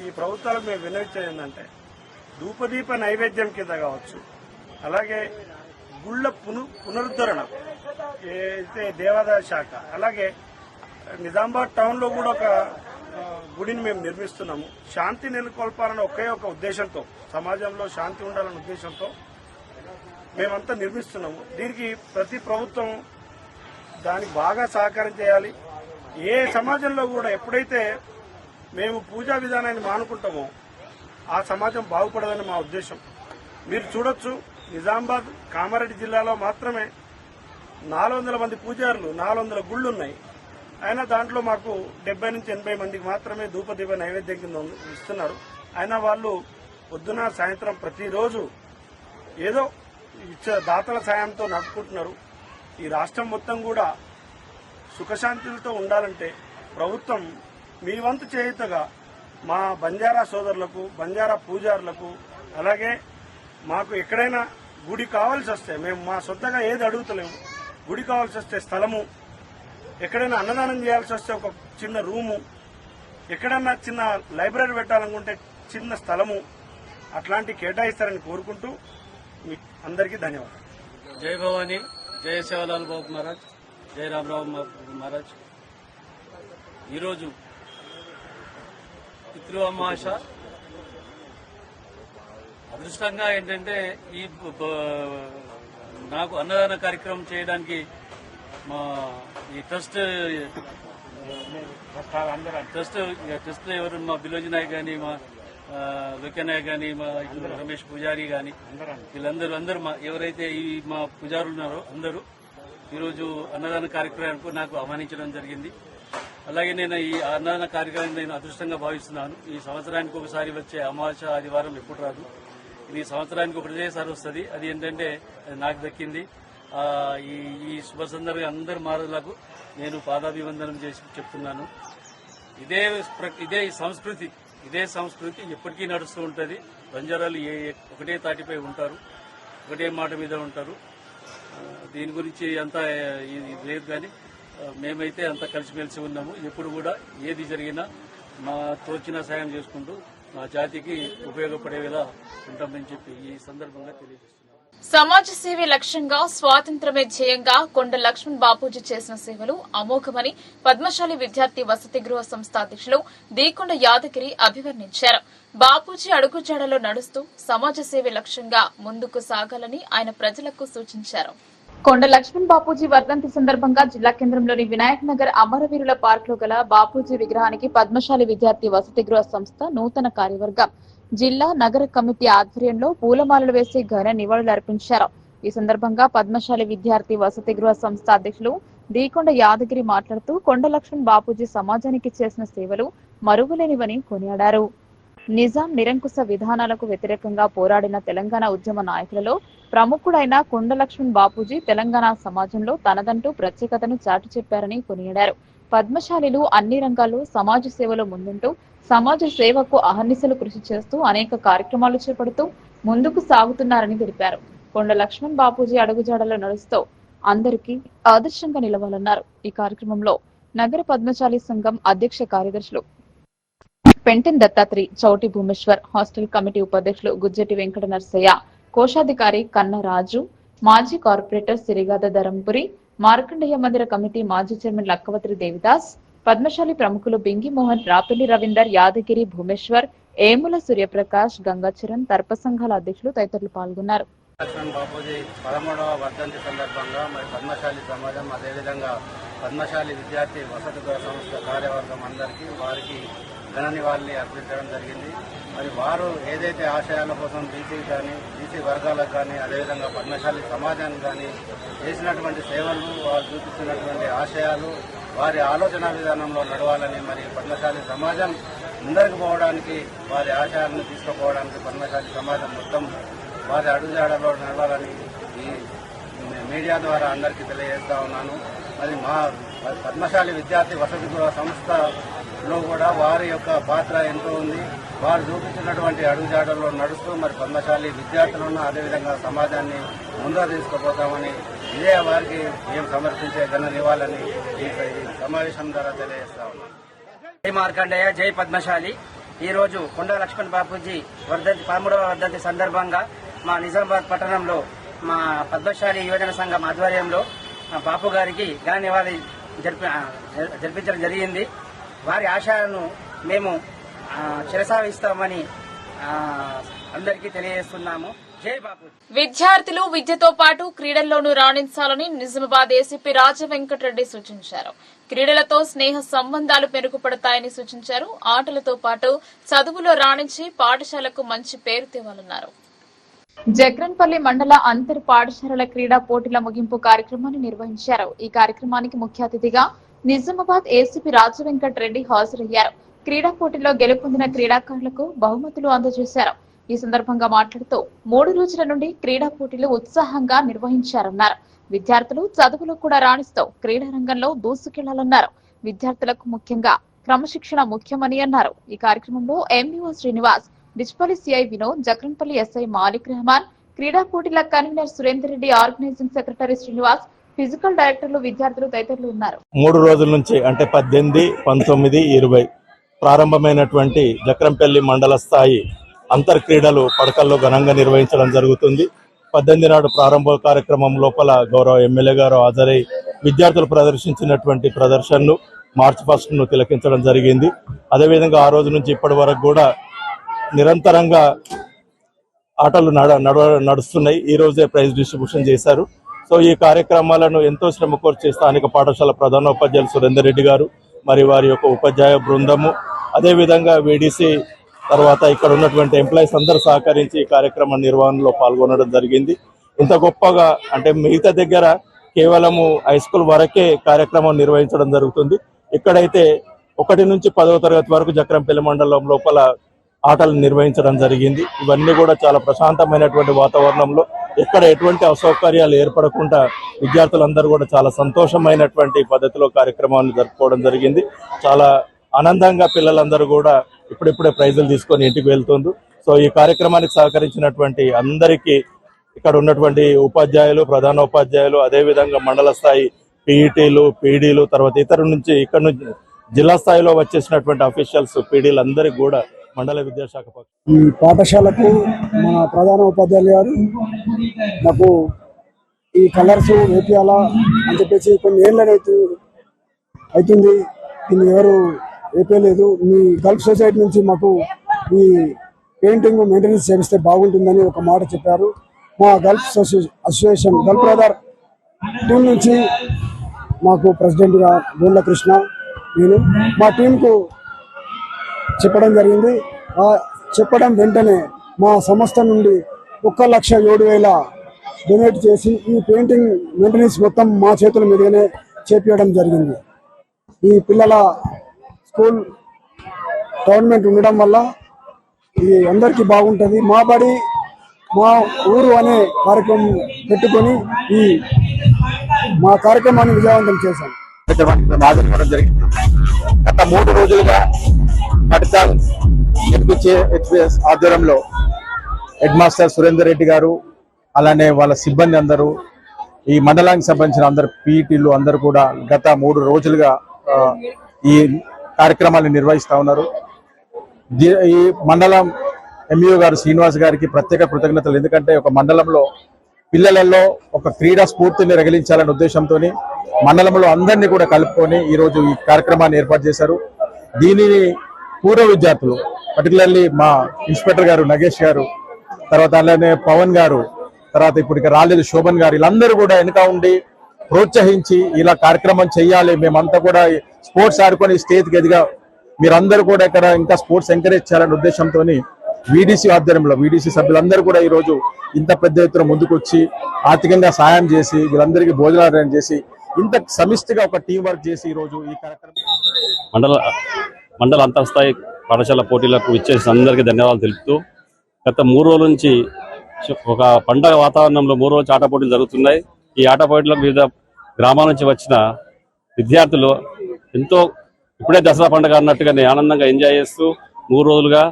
ఈ ప్రభుత్వాలకు మేము విన్నవించేది ఏంటంటే ధూపదీప నైవేద్యం కింద కావచ్చు, అలాగే గుళ్ళ పునరుద్ధరణ అయితే దేవాదాయ శాఖ, అలాగే నిజామాబాద్ టౌన్లో కూడా ఒక గుడిని మేము నిర్మిస్తున్నాము. శాంతి నెలకొల్పాలన్న ఒకే ఒక ఉద్దేశంతో, సమాజంలో శాంతి ఉండాలన్న ఉద్దేశంతో మేమంతా నిర్మిస్తున్నాము. దీనికి ప్రతి ప్రభుత్వం దానికి బాగా సహకారం చేయాలి. ఏ సమాజంలో కూడా ఎప్పుడైతే మేము పూజా విధానాన్ని మానుకుంటామో ఆ సమాజం బాగుపడదని మా ఉద్దేశం. మీరు చూడొచ్చు, నిజామాబాద్ కామారెడ్డి జిల్లాలో మాత్రమే 400 మంది పూజారులు, 400 గుళ్ళు ఉన్నాయి. అయినా దాంట్లో మాకు 70 నుంచి 80 మందికి మాత్రమే ధూపదీప నైవేద్యం కింద ఇస్తున్నారు. అయినా వాళ్ళు పొద్దున సాయంత్రం ప్రతిరోజు ఏదో ఇచ్చే దాతల సాయంతో నడుపుకుంటున్నారు. ఈ రాష్ట్రం మొత్తం కూడా సుఖశాంతులతో ఉండాలంటే ప్రభుత్వం మీ వంతు చేయుతగా మా బంజారా సోదరులకు, బంజారా పూజారులకు, అలాగే మాకు ఎక్కడైనా గుడి కావాల్సి వస్తే, మేము మా సొంతగా ఏది అడుగుతలేము, గుడి కావాల్సి వస్తే స్థలము, ఎక్కడైనా అన్నదానం చేయాల్సి వస్తే ఒక చిన్న రూము, ఎక్కడన్నా చిన్న లైబ్రరీ పెట్టాలనుకుంటే చిన్న స్థలము, అట్లాంటి కేటాయిస్తారని కోరుకుంటూ అందరికీ ధన్యవాదాలు. జై భవానీ, జయ సేవలాల్ బాబు మహారాజ్, జయ రామరావు మహారాజ్. ఈరోజు పితృ అమావాస. అదృష్టంగా ఏంటంటే నాకు అన్నదాన కార్యక్రమం చేయడానికి మా ఈ ట్రస్ట్ ఎవరు, మా బిలోజీ నాయక్ కానీ, మా వెంకయ్య నాయక్ కానీ, మా రమేష్ పూజారి కానీ, వీళ్ళందరూ ఎవరైతే ఈ మా పూజారులు ఉన్నారో అందరూ ఈరోజు అన్నదాన కార్యక్రమానికి నాకు ఆహ్వానించడం జరిగింది. అలాగే నేను ఈ అన్నదాన కార్యక్రమాన్ని నేను అదృష్టంగా భావిస్తున్నాను. ఈ సంవత్సరానికి ఒకసారి వచ్చే అమావాస్య ఆదివారం ఎప్పుడు రాదు, ఇది సంవత్సరానికి ఒకటేసారి వస్తుంది. అది ఏంటంటే అది నాకు దక్కింది. ఈ శుభ సందర్భంగా అందరు మారులకు నేను పాదాభివందనం చేసి చెప్తున్నాను. ఇదే సంస్కృతి ఎప్పటికీ నడుస్తూ ఉంటుంది. బంజారాలు ఒకటే తాటిపై ఉంటారు, ఒకటే మాట మీద ఉంటారు. దీని గురించి అంతా లేదు, కానీ మేమైతే అంతా కలిసిమెలిసి ఉన్నాము. ఎప్పుడు కూడా ఏది జరిగినా మా తోచిన సాయం చేసుకుంటూ మా జాతికి ఉపయోగపడేలా ఉంటామని చెప్పి ఈ సందర్భంగా తెలియజేస్తున్నాను. సమాజ సేవే లక్ష్యంగా, స్వాతంత్ర్యమే ధ్యేయంగా కొండ లక్ష్మణ్ బాపూజీ చేసిన సేవలు అమోఘమని పద్మశాలి విద్యార్థి వసతి గృహ సంస్థ అధ్యక్షులు దీకొండ యాదగిరి అభివర్ణించారు. బాపూజీ అడుగుజాడలో నడుస్తూ సమాజ సేవే లక్ష్యంగా ముందుకు సాగాలని ఆయన ప్రజలకు సూచించారు. కొండ లక్ష్మణ్ బాపూజీ వర్ధంతి సందర్భంగా జిల్లా కేంద్రంలోని వినాయక్ నగర్ అమరవీరుల పార్క్ లో గల బాపూజీ విగ్రహానికి పద్మశాలి విద్యార్థి వసతి గృహ సంస్థ నూతన కార్యవర్గం, జిల్లా నగర కమిటీ ఆధ్వర్యంలో పూలమాలలు వేసి ఘన నివాళులర్పించారు. ఈ సందర్భంగా పద్మశాలి విద్యార్థి వసతి గృహ సంస్థ అధ్యక్షులు దీకొండ యాదగిరి మాట్లాడుతూ కొండ లక్ష్మణ్ బాపూజీ సమాజానికి చేసిన సేవలు మరువలేనివని కొనియాడారు. నిజాం నిరంకుశ విధానాలకు వ్యతిరేకంగా పోరాడిన తెలంగాణ ఉద్యమ నాయకులలో ప్రముఖుడైన కొండ లక్ష్మణ్ బాపూజీ తెలంగాణ సమాజంలో తనదంటూ ప్రత్యేకతను చాటి చెప్పారని కొనియాడారు. పద్మశాలిలు అన్ని రంగాల్లో సమాజ సేవలో ముందుంటూ సమాజ సేవకు అహర్నిశలు కృషి చేస్తూ అనేక కార్యక్రమాలు చేపడుతూ ముందుకు సాగుతున్నారని తెలిపారు. కొండ లక్ష్మణ్ బాపూజీ అడుగుజాడలో నడుస్తూ అందరికీ ఆదర్శంగా నిలవాలన్నారు. ఈ కార్యక్రమంలో నగర పద్మశాలి సంఘం అధ్యక్ష కార్యదర్శులు pentene Dattatri, Chouti Bhumeshwar, hostel committee ఉపాధ్యక్షులు గుజ్జెటి వెంకట నరసయ్య, కోశాధికారి కన్నరాజు, మాజీ కార్పొరేటర్ సిరిగాద ధరంపురి, మార్కండేయ మందిర కమిటీ మాజీ చైర్మన్ లక్కవత్రి దేవిదాస్, పద్మశాలి ప్రముఖులు బింగి మోహన్, రాపెల్లి రవీందర్, యాదగిరి, భూమేశ్వర్, ఏముల సూర్యప్రకాష్, గంగాచరణ్, తర్ప సంఘాల అధ్యక్షులు తదితరులు పాల్గొన్నారు. లక్ష్మణ్ బాపూజీ 13వ వర్ధంతి సందర్భంగా మరి పద్మశాలి సమాజం, అదేవిధంగా పద్మశాలి విద్యార్థి వసతి గృహ సంస్థ కార్యవర్గం అందరికీ వారికి ఘన నివాళి అర్పించడం జరిగింది. మరి వారు ఏదైతే ఆశయాల కోసం బీసీ వర్గాలకు కానీ అదేవిధంగా పద్మశాలి సమాజానికి కానీ చేసినటువంటి సేవలు, వారు చూపిస్తున్నటువంటి ఆశయాలు, వారి ఆలోచన విధానంలో నడవాలని, మరి పద్మశాలి సమాజం ముందరికి పోవడానికి, వారి ఆశయాలను తీసుకుపోవడానికి పద్మశాలి సమాజం మొత్తం వారి అడుగుజాడలో నడవాలని ఈ మీడియా ద్వారా అందరికీ తెలియజేస్తా ఉన్నాను. మరి మా పద్మశాలి విద్యార్థి వసతి గృహ సంస్థలో కూడా వారి యొక్క పాత్ర ఎంతో ఉంది. వారు చూపించినటువంటి అడుగుజాడల్లో నడుస్తూ మరి పద్మశాలి విద్యార్థులను అదేవిధంగా సమాజాన్ని ముందుకు తీసుకుపోతామని ఇదే వారికి మేము సమర్పించే ఘన నివాళని ఈ సమావేశం ద్వారా తెలియజేస్తా ఉన్నాం. జై మార్కండేయ, జై పద్మశాలి. ఈరోజు కొండా లక్ష్మణ్ బాపూజీ 13వ వర్ధంతి సందర్భంగా మా నిజామాబాద్ పట్టణంలో మా పద్మశాలి యువజన సంఘం ఆధ్వర్యంలో బాపు గారికి ఘన నివాళి జరిపించడం జరిగింది. వారి ఆశయాలను మేము శిరసావిస్తామని అందరికీ తెలియజేస్తున్నాము. జై బాపు. విద్యార్థులు విద్యతో పాటు క్రీడల్లోనూ రాణించాలని నిజామాబాద్ ఏసీపీ రాజవెంకటరెడ్డి సూచించారు. క్రీడలతో స్నేహ సంబంధాలు మెరుగుపడతాయని సూచించారు. ఆటలతో పాటు చదువులో రాణించి పాఠశాలకు మంచి పేరు తేవాలన్నారు. జగ్రన్పల్లి మండల అంతర్ పాఠశాలల క్రీడా పోటీల ముగింపు కార్యక్రమాన్ని నిర్వహించారు. ఈ కార్యక్రమానికి ముఖ్య అతిథిగా నిజామాబాద్ ఏసీపీ రాజవెంకటరెడ్డి హాజరయ్యారు. క్రీడా పోటీల్లో గెలుపొందిన క్రీడాకారులకు బహుమతులు అందజేశారు. ఈ సందర్భంగా మాట్లాడుతూ 3 రోజుల నుండి క్రీడా పోటీలు ఉత్సాహంగా నిర్వహించారన్నారు. విద్యార్థులు చదువులో కూడా రాణిస్తూ క్రీడా రంగంలో దూసుకెళ్లాలన్నారు. విద్యార్థులకు ముఖ్యంగా క్రమశిక్షణ ముఖ్యమని అన్నారు. ఈ కార్యక్రమంలో MEO Srinivas, Dichpally CI Vinod, Jagranpally SI Malik Rehman, క్రీడా పోటీల convener Surender Reddy, organising secretary Srinivas, physical డైరెక్టర్లు, విద్యార్థులు తదితరులు ఉన్నారు. 3 రోజుల నుంచి అంటే 18, 19, 20 ప్రారంభమైనటువంటి జగ్రన్పల్లి మండల స్థాయి అంతర్ క్రీడలు పడకల్లో ఘనంగా నిర్వహించడం జరుగుతుంది. 18 నాడు ప్రారంభ కార్యక్రమం లోపల గౌరవ ఎమ్మెల్యే గారు హాజరై విద్యార్థులు ప్రదర్శించినటువంటి ప్రదర్శనను మార్చి 1 తిలకించడం జరిగింది. అదేవిధంగా ఆ రోజు నుంచి ఇప్పటి వరకు కూడా నిరంతరంగా ఆటలు నడుస్తున్నాయి. ఈ రోజే ప్రైజ్ డిస్ట్రిబ్యూషన్ చేశారు. సో ఈ కార్యక్రమాలను ఎంతో శ్రమ కోర్చి స్థానిక పాఠశాల ప్రధానోపాధ్యాయులు సురేందర్ రెడ్డి గారు, మరి వారి యొక్క ఉపాధ్యాయ బృందము, అదేవిధంగా వీడీసీ తర్వాత ఇక్కడ ఉన్నటువంటి ఎంప్లాయీస్ అందరూ సహకరించి ఈ కార్యక్రమ నిర్వహణలో పాల్గొనడం జరిగింది. ఇంత గొప్పగా అంటే మిగతా దగ్గర కేవలము హై స్కూల్ వరకే కార్యక్రమం నిర్వహించడం జరుగుతుంది. ఇక్కడైతే 1 నుంచి 10వ తరగతి వరకు జగ్రన్పల్లి మండలం లోపల ఆటలు నిర్వహించడం జరిగింది. ఇవన్నీ కూడా చాలా ప్రశాంతమైనటువంటి వాతావరణంలో ఎక్కడ ఎటువంటి అసౌకర్యాలు ఏర్పడకుండా విద్యార్థులందరూ కూడా చాలా సంతోషమైనటువంటి పద్ధతిలో కార్యక్రమాన్ని జరుపుకోవడం జరిగింది. చాలా ఆనందంగా పిల్లలందరూ కూడా ఇప్పుడిప్పుడే ప్రైజులు తీసుకొని ఇంటికి వెళ్తుండ్రు. సో ఈ కార్యక్రమానికి సహకరించినటువంటి అందరికీ ఇక్కడ ఉన్నటువంటి ఉపాధ్యాయులు, ప్రధానోపాధ్యాయులు, అదేవిధంగా మండల స్థాయి పీఈటీలు, పీడీలు, తర్వాత ఇతర నుంచి ఇక్కడ నుంచి జిల్లా స్థాయిలో వచ్చేసినటువంటి అఫీషియల్స్, పీడీలు అందరికీ కూడా మండల విద్యాశాఖ ఈ పాఠశాలకు మన ప్రధాన ఉపాధ్యాయులు గారు నాకు ఈ కలర్స్ వేపియాలా అని చెప్పేసి కొన్ని ఏళ్ళని అవుతుంది, దీన్ని ఎవరు వేపేయలేదు. మీ గల్ఫ్ సొసైటీ నుంచి మాకు ఈ పెయింటింగ్ మెయింటెనెన్స్ చేపిస్తే బాగుంటుందని ఒక మాట చెప్పారు. మా Gulf association Gulf brother team నుంచి మాకు ప్రెసిడెంట్గా గోండ్ల కృష్ణ నేను మా టీంకు చెప్పడం జరిగింది. చెప్పడం వెంటనే మా సంస్థ నుండి 1,07,000 డొనేట్ చేసి ఈ పెయింటింగ్ మెయింటెనెన్స్ మొత్తం మా చేతుల మీదనే చేపించడం జరిగింది. ఈ పిల్లల స్కూల్ గవర్నమెంట్ ఉండడం వల్ల ఇది అందరికీ బాగుంటుంది. మా బడి మా ఊరు అనే కార్యక్రమం పెట్టుకొని ఈ మా కార్యక్రమాన్ని విజయవంతం చేశాం. జరిగింది. గత 3 రోజులుగా పడితాల్ హెచ్పిఎస్ ఆధ్వర్యంలో హెడ్ మాస్టర్ సురేందర్ రెడ్డి గారు, అలానే వాళ్ళ సిబ్బంది అందరూ, ఈ మండలానికి సంబంధించిన అందరు పీఈటీలు అందరూ కూడా గత 3 రోజులుగా ఈ కార్యక్రమాన్ని నిర్వహిస్తూ ఉన్నారు. ఈ మండలం ఎంఈఓ గారు శ్రీనివాస్ గారికి ప్రత్యేక కృతజ్ఞతలు. ఎందుకంటే ఒక మండలంలో పిల్లలలో ఒక క్రీడా స్ఫూర్తిని రగిలించాలనే ఉద్దేశంతో మండలంలో అందరినీ కూడా కలుపుకొని ఈరోజు ఈ కార్యక్రమాన్ని ఏర్పాటు చేశారు. దీనిని పూర్వ విద్యార్థులు, పర్టికులర్లీ మా ఇన్స్పెక్టర్ గారు నగేష్ గారు, తర్వాత అలానే పవన్ గారు, తర్వాత ఇప్పుడు ఇక రాలేదు శోభన్ గారు, వీళ్ళందరూ కూడా వెనుక ఉండి ప్రోత్సహించి ఇలా కార్యక్రమం చేయాలి, మేమంతా కూడా స్పోర్ట్స్ ఆడుకొని స్టేజ్కి ఎదిగా మీరందరూ కూడా ఇక్కడ ఇంకా స్పోర్ట్స్ ఎంకరేజ్ చేయాలనే ఉద్దేశంతో వీడీసీ ఆధ్వర్యంలో వీడీసీ సభ్యులందరూ కూడా ఈ రోజు ఇంత పెద్ద ఎత్తున ముందుకు వచ్చి ఆర్థికంగా సహాయం చేసి వీళ్ళందరికీ భోజనాలు అరేంజ్ చేసి ఇంత సమిష్టిగా ఒక టీం వర్క్ చేసి ఈ రోజు ఈ కార్యక్రమం మండల అంతర్స్థాయి పాఠశాల పోటీలకు ఇచ్చేసి అందరికీ ధన్యవాదాలు తెలుపుతూ గత 3 రోజుల నుంచి ఒక పండగ వాతావరణంలో 3 రోజులు ఆట పోటీలు జరుగుతున్నాయి. ఈ ఆట పోటీలకు వివిధ గ్రామాల నుంచి వచ్చిన విద్యార్థులు ఎంతో ఇప్పుడే దసరా పండుగ అన్నట్టుగానే ఆనందంగా ఎంజాయ్ చేస్తూ 3 రోజులుగా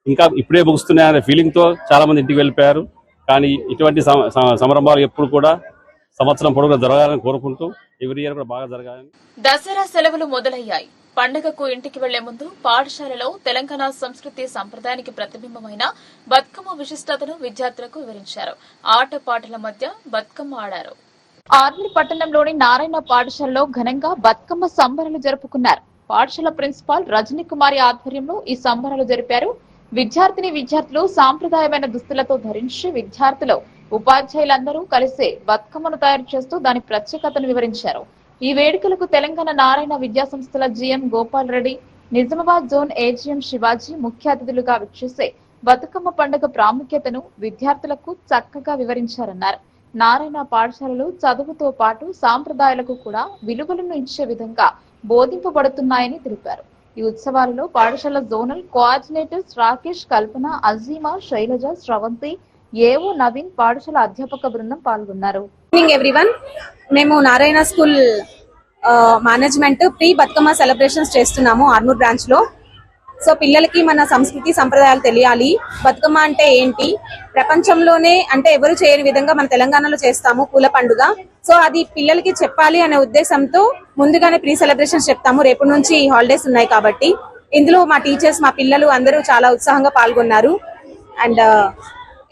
ఇంకా ఇప్పుడే ముగుస్తున్నాయనే ఫీలింగ్తో చాలా మంది ఇంటికి వెళ్ళిపోయారు. కానీ ఇటువంటి సంరంభాలు ఎప్పుడు కూడా సంవత్సరం పొడవుగా జరగాలని కోరుకుంటూ ఎవ్రీ ఇయర్ కూడా బాగా జరగాలని. దసరా సెలవులు మొదలయ్యాయి. పండుగకు ఇంటికి వెళ్లే ముందు పాఠశాలలో తెలంగాణ సంస్కృతి సంప్రదాయానికి ప్రతిబింబమైన బతుకమ్మ విశిష్టతను విద్యార్థులకు వివరించారు. ఆటపాటల మధ్య బతుకమ్మ ఆడారు. ఆర్మీ పట్టణంలోని నారాయణ పాఠశాలలో ఘనంగా బతుకమ్మ సంబరాలు జరుపుకున్నారు. పాఠశాల ప్రిన్సిపాల్ రజనీ కుమారి ఆధ్వర్యంలో ఈ సంబరాలు జరిపారు. విద్యార్థులు సాంప్రదాయమైన దుస్తులతో ధరించి విద్యార్థులు ఉపాధ్యాయులందరూ కలిసి బతుకమ్మను తయారు చేస్తూ దాని ప్రత్యేకతను వివరించారు. ఈ వేడుకలకు తెలంగాణ నారాయణ విద్యా సంస్థల GM Gopal Reddy, Nizamabad zone AGM Shivaji ముఖ్య అతిథులుగా విచ్చేసి బతుకమ్మ పండుగ ప్రాముఖ్యతను విద్యార్థులకు చక్కగా వివరించారన్నారు. నారాయణ పాఠశాలలు చదువుతో పాటు సాంప్రదాయాలకు కూడా విలువలను ఇచ్చే విధంగా బోధింపబడుతున్నాయని తెలిపారు. ఈ ఉత్సవాలలో పాఠశాల జోనల్ కోఆర్డినేటర్స్ రాకేష్, కల్పన, అజీమా, శైలజ, శ్రవంతి, ఏవో నవీన్, పాఠశాల అధ్యాపక బృందం పాల్గొన్నారు. ఎవ్రీవన్, మేము Narayana school management pre Bathukamma celebrations చేస్తున్నాము ఆర్మూర్ బ్రాంచ్ లో. సో పిల్లలకి మన సంస్కృతి సంప్రదాయాలు తెలియాలి. బతుకమ్మ అంటే ఏంటి, ప్రపంచంలోనే అంటే ఎవరు చేయని విధంగా మన తెలంగాణలో చేస్తాము పూల పండుగ. సో అది పిల్లలకి చెప్పాలి అనే ఉద్దేశంతో ముందుగానే ప్రీ సెలబ్రేషన్స్ చెప్తాము. రేపు నుంచి హాలిడేస్ ఉన్నాయి కాబట్టి ఇందులో మా టీచర్స్, మా పిల్లలు అందరూ చాలా ఉత్సాహంగా పాల్గొన్నారు. అండ్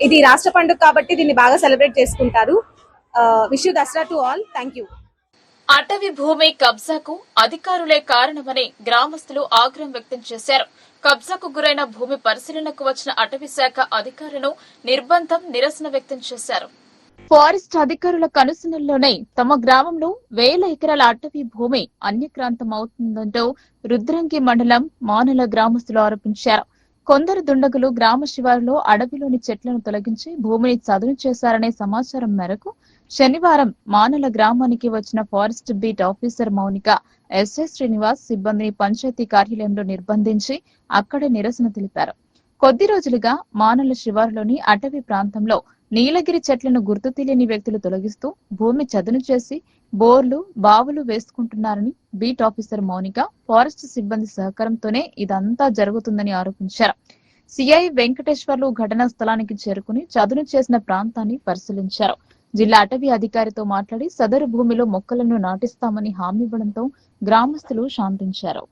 ఇది రాష్ట్ర పండుగ కాబట్టి దీన్ని బాగా సెలబ్రేట్ చేసుకుంటారు. Wish you Dasara to all. Thank you. అటవీ భూమి కబ్జాకు అధికారులే కారణమని గ్రామస్తులు ఆగ్రహం వ్యక్తం చేశారు. కబ్జాకు గురైన భూమి పరిశీలనకు వచ్చిన అటవీ శాఖ అధికారులను నిర్బంధం నిరసన వ్యక్తం చేశారు. ఫారెస్ట్ అధికారుల కనుసనల్లోనే తమ గ్రామంలో 1000 ఎకరాల అటవీ భూమి అన్యక్రాంతం అవుతుందంటూ రుద్రంగి మండలం మానల గ్రామస్తులు ఆరోపించారు. కొందరు దుండగులు గ్రామ శివారులో అడవిలోని చెట్లను తొలగించి భూమిని చదును చేశారనే సమాచారం మేరకు శనివారం మానల గ్రామానికి వచ్చిన forest beat officer Mounika, SI Srinivas సిబ్బందిని పంచాయతీ కార్యాలయంలో నిర్బంధించి అక్కడే నిరసన తెలిపారు. కొద్ది రోజులుగా మానల శివారులోని అటవీ ప్రాంతంలో నీలగిరి చెట్లను గుర్తు తెలియని వ్యక్తులు తొలగిస్తూ భూమి చదును చేసి బోర్లు, బావులు వేసుకుంటున్నారని బీట్ ఆఫీసర్ మౌనిక, ఫారెస్ట్ సిబ్బంది సహకారంతోనే ఇదంతా జరుగుతుందని ఆరోపించారు. సిఐ వెంకటేశ్వర్లు ఘటనా స్థలానికి చేరుకుని చదును చేసిన ప్రాంతాన్ని పరిశీలించారు. జిల్లా అటవీ అధికారితో మాట్లాడి సదరు భూమిలో మొక్కలను నాటిస్తామని హామీ ఇవ్వడంతో గ్రామస్తులు శాంతించారు.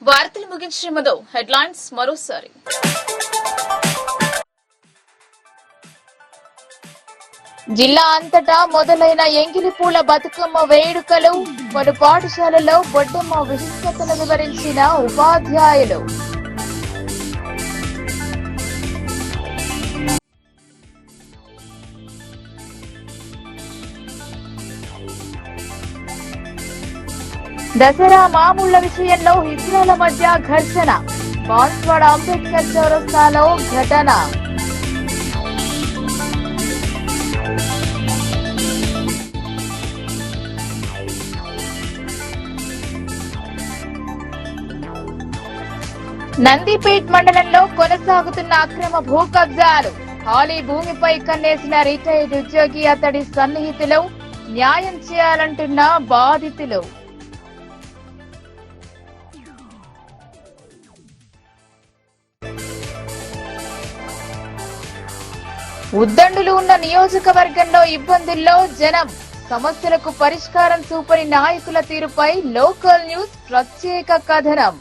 వార్తలు ముగించే ముందు హెడ్లైన్స్ మరోసారి. జిల్లా అంతటా మొదలైన ఎంగిలిపూల బతుకమ్మ వేడుకలు, పలు పాఠశాలల్లో బొడ్డమ్మ విశిష్టతను వివరించిన ఉపాధ్యాయులు. దసరా మామూళ్ల విషయంలో హిజ్రాల మధ్య ఘర్షణ, బాన్స్వాడ అంబేద్కర్ చౌరస్తాలో ఘటన. నందిపేట్ మండలంలో కొనసాగుతున్న అక్రమ భూ కబ్జాలు, ఖాళీ భూమిపై కన్నేసిన రిటైర్డ్ ఉద్యోగి అతడి సన్నిహితులు, న్యాయం చేయాలంటున్న బాధితులు. ఉద్దండులు ఉన్న నియోజకవర్గంలో ఇబ్బందుల్లో జనం, సమస్యలకు పరిష్కారం చూపని నాయకుల తీరుపై లోకల్ న్యూస్ ప్రత్యేక కథనం.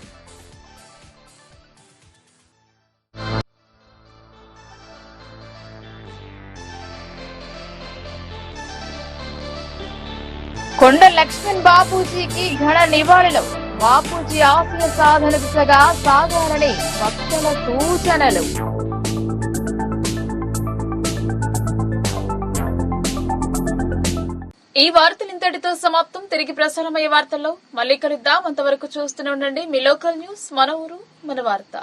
కొండ లక్ష్మణ్ బాపూజీకి ఘన నివాళులు, బాపూజీ ఆశయ సాధన దిశగా సాగాలని భక్తుల సూచనలు. ఈ వార్తలు ఇంతటితో సమాప్తం. తిరిగి ప్రసారమయ్యే వార్తల్లో మళ్ళీ కలుద్దాం. అంతవరకు చూస్తూనే ఉండండి మీ లోకల్ న్యూస్, మన ఊరు మన వార్త.